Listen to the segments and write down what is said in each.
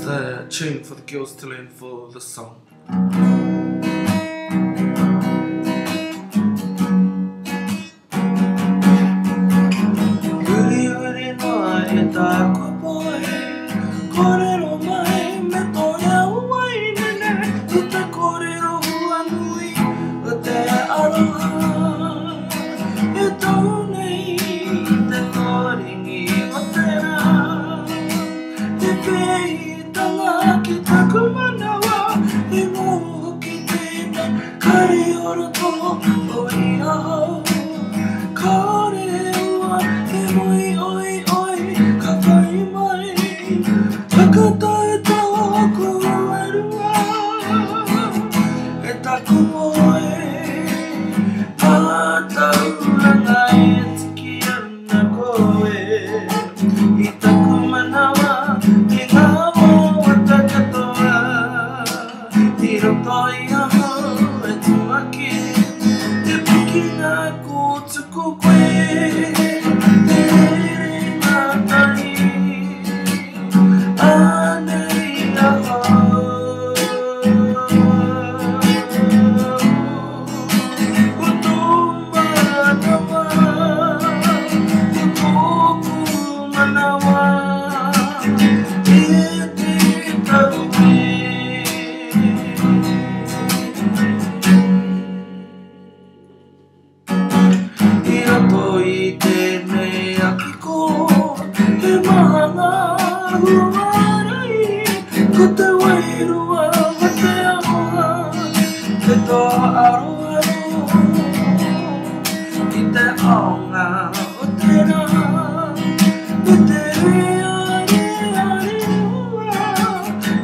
the tune for the girls to learn for this song. Hurihuri mai e taku poe, korero mai me toia wainene, i te korero hua nui o te aroha. E tenei, te torengi o te rā, e peehitanga ki taku manawa, e hoki tēnei, kare o roto, ahau, kare e oioi, ka whai mai, whakatau e toku wairua, e taku moe, matauranga e tiki ana koe, i taku manawa, e ngau wawata katoa, i roto i ahau e tumaki, e pikinga kotuku koe, te rerenga tahi, anei ahau. Tenei a kiko, he mahanga huarai, ko te wairua wa te aroha, te toa aroha i te aonga o te rā, e te rea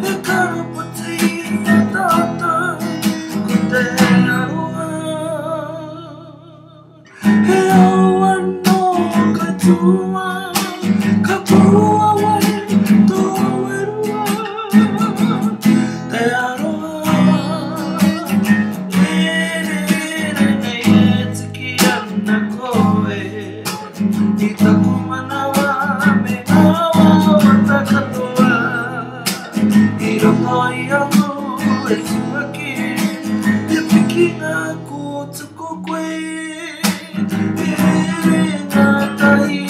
e karapati e tata, ko te aroha, he aua no katoa, katoa wai tō wairua, te aroha, rerenga e tiki ana koe, i taku manawa me ngau wawata katoa, i roto i ahau e tumaki, e pikinga kotuku koe, e rerenga tahi,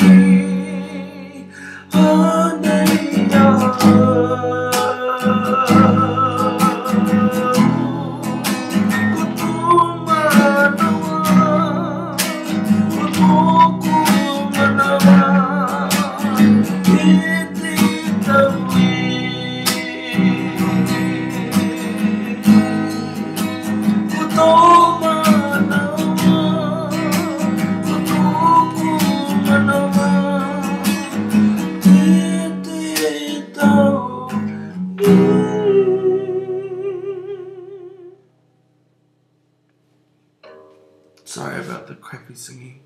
anei ahau. Kotu manawa, kotuku manawa, e te tahi. Kotu manawa, kotuku manawa, e te tahi. Sorry about the crappy singing.